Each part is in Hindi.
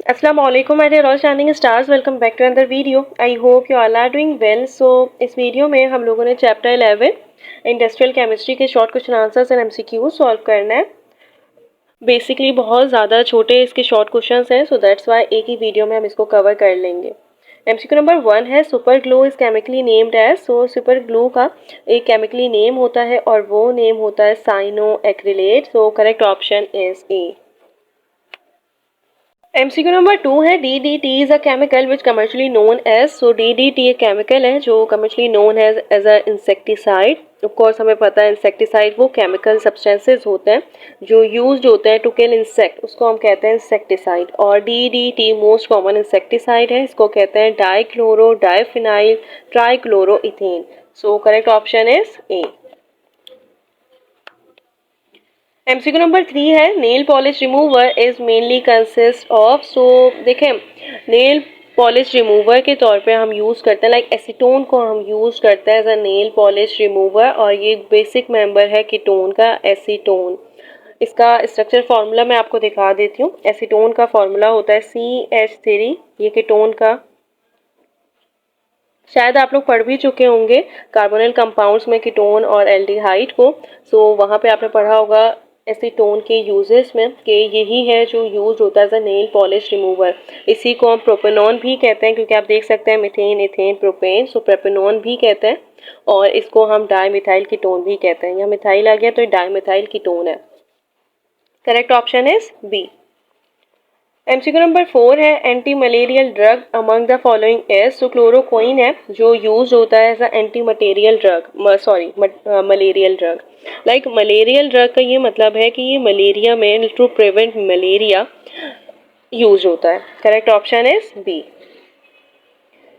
Assalamu alaikum my dear all shining stars, welcome back to another video. I hope you all are doing well. So इस वीडियो में हम लोगों ने चैप्टर 11 इंडस्ट्रियल केमिस्ट्री के short question answers and MCQ solve करना है। बेसिकली बहुत ज़्यादा छोटे इसके शॉर्ट क्वेश्चंस हैं, सो दैट्स वाई एक ही वीडियो में हम इसको कवर कर लेंगे। एमसीक्यू नंबर 1 है super glue is chemically named as. So super glue का एक केमिकली नेम होता है और वो नेम होता है cyanoacrylate. So correct option is A. MCQ number 2 है DDT is a chemical which commercially known as. So DDT एक केमिकल है जो commercially known as a insecticide. Of course हमें पता है इंसेक्टिसाइड वो केमिकल सब्सटेंसेस होते हैं जो यूज्ड होते हैं टू किल इंसेक्ट, उसको हम कहते हैं इंसेक्टिसाइड। और DDT मोस्ट कॉमन इंसेक्टिसाइड है, इसको कहते हैं dichloro diphenyl trichloroethane. So correct option is A. MCQ number 3 है nail polish remover is mainly consist of. So देखें नेल पॉलिश रिमूवर के तौर पे हम यूज़ करते हैं लाइक एसीटोन को हम यूज़ करते हैं as a nail polish remover, और ये बेसिक मेंबर है कीटोन का एसीटोन। इसका स्ट्रक्चर फार्मूला मैं आपको दिखा देती हूँ। एसीटोन का फार्मूला होता है CH3। ये कीटोन का शायद आप लोग पढ़ भी चुके होंगे कार्बोनिल कंपाउंड्स में कीटोन और एल्डिहाइड को। सो वहाँ पे आपने पढ़ा होगा एसीटोन के यूजेस में कि यही है जो यूज होता है as a nail polish remover. इसी को हम प्रोपेनॉन भी कहते हैं क्योंकि आप देख सकते हैं मीथेन इथेन प्रोपेन, सो प्रोपेनॉन भी कहते हैं। और इसको हम डाईमिथाइल कीटोन भी कहते हैं। यहाँ मिथाइल आ गया तो ये डाईमिथाइल कीटोन है। Correct option is B. MCQ number 4 है anti malarial drug among the following is. So chloroquine है जो यूज होता है as a anti material drug, sorry malarial drug. Like malarial drug का ये मतलब है कि ये मलेरिया में टू प्रिवेंट मलेरिया यूज होता है। Correct option is B.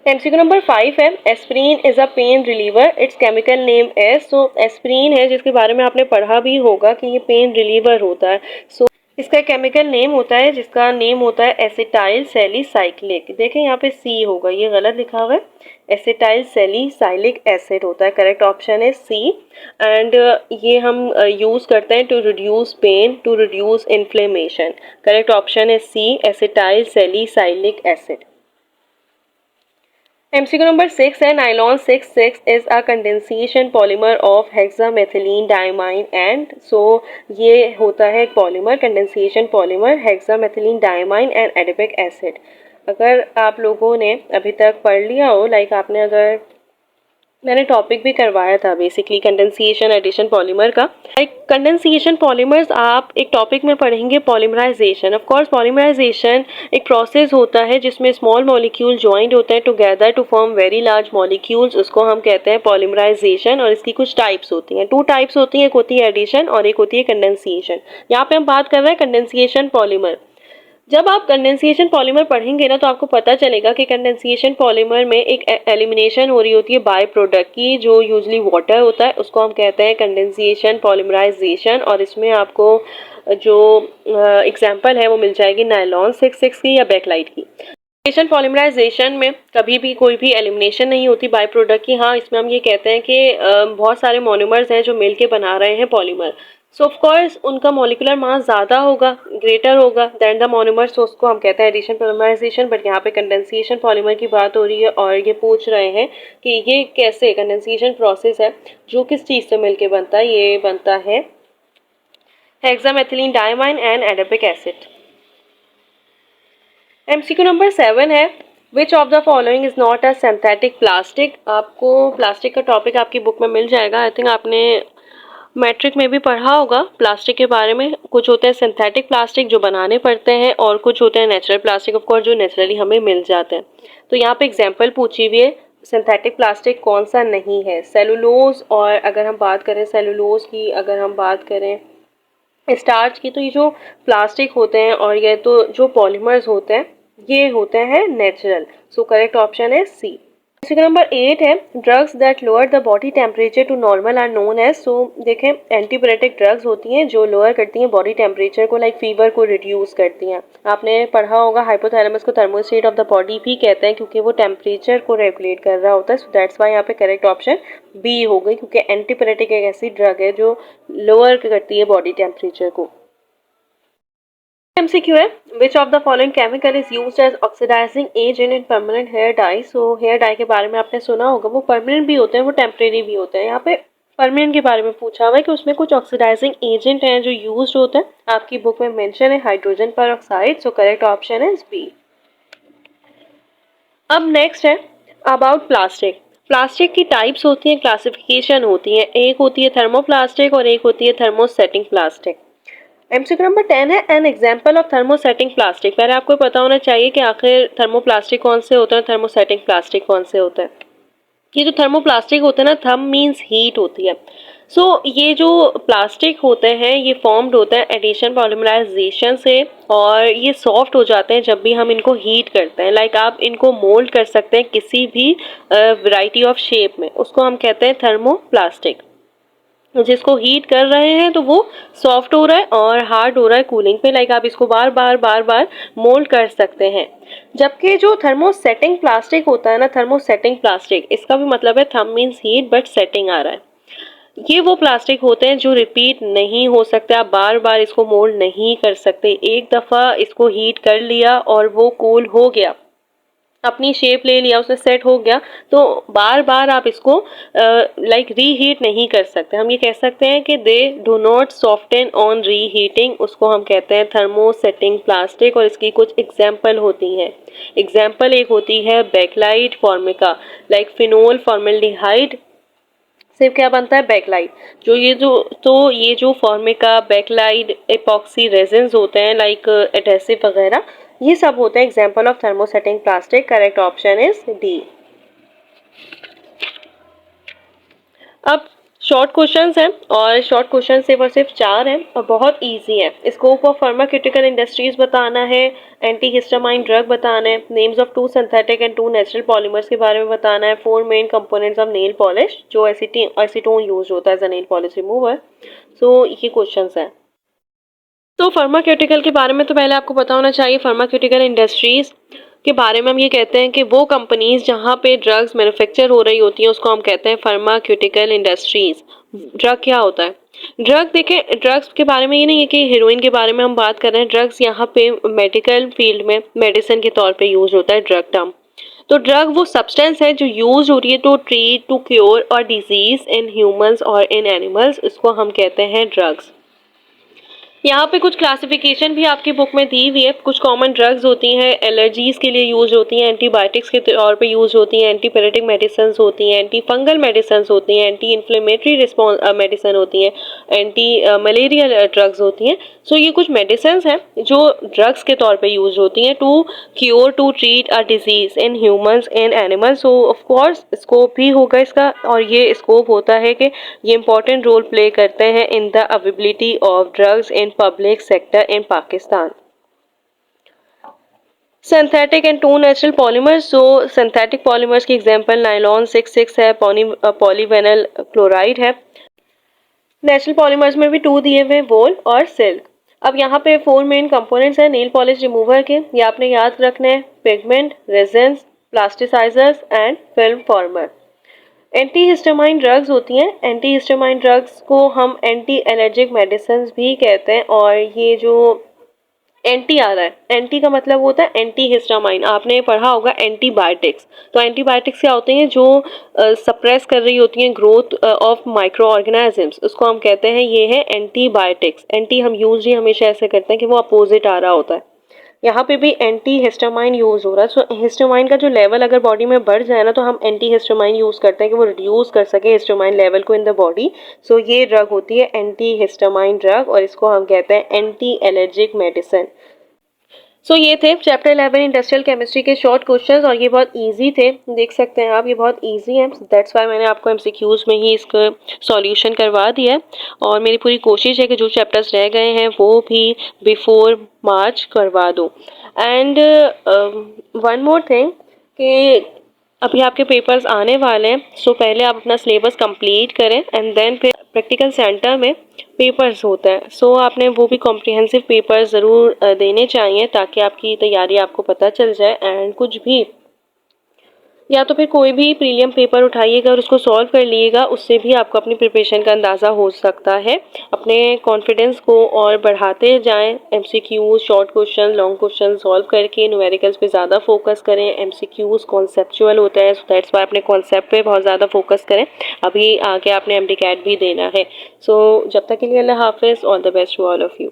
MCQ number 5 है aspirin is a pain reliever its chemical name is. So aspirin है जिसके बारे में आपने पढ़ा भी होगा कि ये पेन रिलीवर होता है। सो इसका केमिकल नेम होता है जिसका नेम होता है एसिटाइल सैलिसाइक्लिक। देखें यहाँ पे सी होगा, ये गलत लिखा हुआ है, एसिटाइल सैलिसाइलिक एसिड होता है। करेक्ट ऑप्शन है सी। एंड ये हम यूज़ करते हैं to reduce pain, to reduce inflammation. Correct option है C acetyl salicylic acid. MCQ number 6 है nylon 66 is a condensation polymer of hexamethylene diamine and. So ये होता है एक polymer, condensation polymer hexamethylene diamine and adipic acid. अगर आप लोगों ने अभी तक पढ़ लिया हो, लाइक आपने अगर मैंने टॉपिक भी करवाया था बेसिकली कंडेंसेशन एडिशन पॉलीमर का। लाइक कंडेंसेशन पॉलीमर्स आप एक टॉपिक में पढ़ेंगे पॉलीमराइजेशन। ऑफ कोर्स पॉलीमराइजेशन एक प्रोसेस होता है जिसमें स्मॉल मॉलिक्यूल ज्वाइंट होते हैं together to form very large molecules, उसको हम कहते हैं पॉलीमराइजेशन। और इसकी कुछ टाइप्स होती हैं, 2 टाइप्स होती हैं, एक होती है एडिशन और एक होती है कंडेंसेशन। यहाँ पे हम बात कर रहे हैं कंडेंसेशन पॉलीमर। जब आप कंडेंसेशन पॉलीमर पढ़ेंगे ना तो आपको पता चलेगा कि कंडेंसेशन पॉलीमर में एक एलिमिनेशन हो रही होती है बाय प्रोडक्ट की, जो यूजली वाटर होता है, उसको हम कहते हैं कंडेंसेशन पॉलीमराइजेशन। और इसमें आपको जो एग्जांपल है वो मिल जाएगी नायलॉन 66 की या बैकलाइट की। कंडेंसेशन पॉलीमराइजेशन में कभी भी कोई भी एलिमिनेशन नहीं होती बाय प्रोडक्ट की। हाँ, इसमें हम ये कहते हैं कि बहुत सारे मोनोमर्स हैं जो मिलके बना रहे हैं पॉलीमर। सो ऑफ कोर्स उनका मॉलिक्यूलर मास ज़्यादा होगा, ग्रेटर होगा देन द मोनोमर्स, तो उसको हम कहते हैं एडिशन पॉलीमराइजेशन। बट यहाँ पे कंडेंसेशन पॉलीमर की बात हो रही है और ये पूछ रहे हैं कि ये कैसे कंडेंसेशन प्रोसेस है जो किस चीज़ से मिलके बनता है। ये बनता है hexamethylene diamine and adipic acid. MCQ number 7 है which of the following is not a synthetic plastic. आपको प्लास्टिक का टॉपिक आपकी बुक में मिल जाएगा। आई थिंक आपने मैट्रिक में भी पढ़ा होगा प्लास्टिक के बारे में। कुछ होते हैं सिंथेटिक प्लास्टिक जो बनाने पड़ते हैं और कुछ होते हैं नेचुरल प्लास्टिक ऑफ कोर्स जो नेचुरली हमें मिल जाते हैं। तो यहाँ पे एग्जांपल पूछी हुई है सिंथेटिक प्लास्टिक कौन सा नहीं है। सेलुलोज, और अगर हम बात करें सेलुलोज की, अगर हम बात करें स्टार्च की, तो ये जो प्लास्टिक होते हैं और ये तो जो पॉलीमर्स होते हैं ये होते हैं नेचुरल। सो करेक्ट ऑप्शन है सी। एमसीक्यू नंबर 8 है drugs that lower the body temperature to normal are known as. So देखें एंटीबायोटिक ड्रग्स होती हैं जो लोअर करती हैं बॉडी टेम्परेचर को, लाइक फीवर को रिड्यूस करती हैं। आपने पढ़ा होगा हाइपोथैलेमस को थर्मोस्टेट ऑफ द बॉडी भी कहते हैं क्योंकि वो टेम्परेचर को रेगुलेट कर रहा होता है। सो दैट्स वाई यहाँ पे करेक्ट ऑप्शन बी हो गई, क्योंकि एंटीबायोटिक एक ऐसी ड्रग है जो लोअर करती है बॉडी टेम्परेचर को। MCQ है, which of the following chemical is used as oxidising agent in permanent hair dye. So hair dye के बारे में आपने सुना होगा, वो परमानेंट भी होते हैं, वो टेम्परेरी भी होते हैं। यहाँ पे परमानेंट के बारे में पूछा हुआ है कि उसमें कुछ ऑक्सीडाइजिंग एजेंट हैं जो यूज होते हैं। आपकी बुक में मेंशन है hydrogen peroxide, so correct option is B. अब नेक्स्ट है अबाउट प्लास्टिक। प्लास्टिक की टाइप्स होती हैं, क्लासिफिकेशन होती है, एक होती है थर्मोप्लास्टिक और एक होती है थर्मोसेटिंग प्लास्टिक। एमसीक्यू नंबर 10 है, an example of thermosetting plastic. पहले आपको पता होना चाहिए कि आखिर थर्मोप्लास्टिक कौन से होते हैं, थर्मोसेटिंग प्लास्टिक कौन से होते हैं। ये जो थर्मोप्लास्टिक होते हैं ना, थर्म मीन्स हीट होती है। सो ये जो प्लास्टिक होते हैं ये फॉर्म्ड होते हैं एडिशन पॉलीमराइजेशन से, और ये सॉफ्ट हो जाते हैं जब भी हम इनको हीट करते हैं। लाइक आप इनको मोल्ड कर सकते हैं किसी भी वैरायटी ऑफ शेप में, उसको हम कहते हैं थर्मोप्लास्टिक। जिसको हीट कर रहे हैं तो वो सॉफ्ट हो रहा है और हार्ड हो रहा है कूलिंग पे। लाइक आप इसको बार बार मोल्ड कर सकते हैं। जबकि जो थर्मोसेटिंग प्लास्टिक होता है ना, थर्मोसेटिंग प्लास्टिक, इसका भी मतलब है therm means heat but setting आ रहा है। ये वो प्लास्टिक होते हैं जो रिपीट नहीं हो सकते, आप बार बार इसको मोल्ड नहीं कर सकते। एक दफ़ा इसको हीट कर लिया और वो कूल हो गया, अपनी शेप ले लिया, उसने सेट हो गया, तो बार बार आप इसको लाइक रीहीट नहीं कर सकते। हम ये कह सकते हैं कि they do not soften on reheating, उसको हम कहते हैं थर्मोसेटिंग प्लास्टिक। और इसकी कुछ एग्जाम्पल होती हैं। एग्जाम्पल एक होती है bakelite formica, like phenol formaldehyde सिर्फ क्या बनता है, बैकलाइट। ये जो फॉर्मिका, बैकलाइट, एपॉक्सी रेजिन्स होते हैं लाइक एडहेसिव वगैरह, ये सब होते हैं example of thermosetting plastic. Correct option is D. अब शॉर्ट क्वेश्चंस हैं और शॉर्ट क्वेश्चन सिर्फ 4 हैं और बहुत इजी है। स्कोप ऑफ फार्मास्यूटिकल इंडस्ट्रीज बताना है, एंटी हिस्टामाइन ड्रग बताना है, names of 2 synthetic and 2 natural polymers के बारे में बताना है, 4 main components of nail polish, जो एसीटोन यूज होता है as a nail polish remover. So ये क्वेश्चंस हैं। तो फार्मास्यूटिकल के बारे में तो पहले आपको पता होना चाहिए। फार्मास्यूटिकल इंडस्ट्रीज के बारे में हम ये कहते हैं कि वो कंपनीज जहाँ पे ड्रग्स मैन्युफैक्चर हो रही होती हैं उसको हम कहते हैं फार्मास्यूटिकल इंडस्ट्रीज। ड्रग क्या होता है? ड्रग देखें, ड्रग्स के बारे में ये नहीं है कि हीरोइन के बारे में हम बात कर रहे हैं। ड्रग्स यहाँ पे मेडिकल फील्ड में मेडिसिन के तौर पे यूज होता है ड्रग टर्म। तो ड्रग वो सब्सटेंस है जो यूज हो रही है टू ट्रीट, टू क्योर और डिजीज इन ह्यूमंस और इन एनिमल्स, इसको हम कहते हैं ड्रग्स। यहाँ पे कुछ क्लासिफिकेशन भी आपकी बुक में दी हुई है। कुछ कॉमन ड्रग्स होती हैं, एलर्जीज के लिए यूज होती हैं, एंटीबायोटिक्स के तौर पे यूज होती हैं, एंटीपेरेटिक मेडिसिन होती हैं, एंटी फंगल मेडिसिन होती हैं, एंटी इन्फ्लेमेटरी रिस्पॉन्स मेडिसिन होती हैं, एंटी मलेरियल ड्रग्स होती हैं। सो ये कुछ मेडिसिन हैं जो ड्रग्स के तौर पे यूज होती हैं to cure, to treat a disease in humans, in animals. So of course scope भी होगा इसका, और ये स्कोप होता है कि ये इंपॉर्टेंट रोल प्ले करते हैं in the availability of drugs in public sector in Pakistan. Synthetic and 2 natural polymers. जो सिंथेटिक पॉलीमर्स की एग्जांपल नायलॉन 66 है, पॉलीविनाइल क्लोराइड है। नेचुरल पॉलीमर्स में भी 2 दिए हुए, वोल और सिल्क। अब यहाँ पे 4 मेन कंपोनेंट्स हैं नेल पॉलिश रिमूवर के, ये आपने याद रखना है। Pigment, resins, plasticisers and film farmer. Anti histamine drugs होती हैं। एंटी हिस्टामाइन ड्रग्स को हम एंटी एलर्जिक मेडिसिन भी कहते हैं। और ये जो एंटी आ रहा है, एंटी का मतलब होता है एंटी हिस्टामाइन। आपने पढ़ा होगा एंटीबायोटिक्स। तो एंटीबायोटिक्स क्या होते हैं? जो सप्रेस कर रही होती हैं ग्रोथ ऑफ माइक्रो ऑर्गेनिजम्स, उसको हम कहते हैं ये है एंटीबायोटिक्स। एंटी हम यूज ही हमेशा ऐसे करते हैं कि वो अपोजिट आ रहा होता है। यहाँ पे भी एंटी हिस्टामाइन यूज हो रहा है। सो हिस्टामाइन का जो लेवल अगर बॉडी में बढ़ जाए ना, तो हम एंटी हिस्टामाइन यूज करते हैं कि वो रिड्यूस कर सके हिस्टामाइन लेवल को इन द बॉडी। सो ये ड्रग होती है एंटी हिस्टामाइन ड्रग, और इसको हम कहते हैं एंटी एलर्जिक मेडिसिन। सो ये थे चैप्टर 11 इंडस्ट्रियल केमिस्ट्री के शॉर्ट क्वेश्चंस, और ये बहुत इजी थे, देख सकते हैं आप, ये बहुत इजी है। दैट्स वाई मैंने आपको एमसीक्यूज में ही इसका सॉल्यूशन करवा दिया है। और मेरी पूरी कोशिश है कि जो चैप्टर्स रह गए हैं वो भी बिफोर मार्च करवा दूँ। एंड वन मोर थिंग कि अभी आपके पेपर्स आने वाले हैं, सो पहले आप अपना सिलेबस कंप्लीट करें एंड देन फिर प्रैक्टिकल सेंटर में पेपर्स होता है। सो आपने वो भी कॉम्प्रिहेंसिव पेपर्स ज़रूर देने चाहिए ताकि आपकी तैयारी आपको पता चल जाए। एंड कुछ भी या तो फिर कोई भी प्रीलियम पेपर उठाइएगा और उसको सॉल्व कर लीजिएगा, उससे भी आपको अपनी प्रिपरेशन का अंदाज़ा हो सकता है। अपने कॉन्फिडेंस को और बढ़ाते जाएं, MCQs, short question, long question solve करके न्यूमेरिकल्स पे ज़्यादा फोकस करें। एमसीक्यूज कॉन्सेप्चुअल होता है, सो दैट्स वाई अपने कॉन्सेप्ट पे बहुत ज़्यादा फोकस करें। अभी आगे आपने एमडी कैट भी देना है। सो जब तक के लिए अल्लाह हाफिज़, all the best to all of you.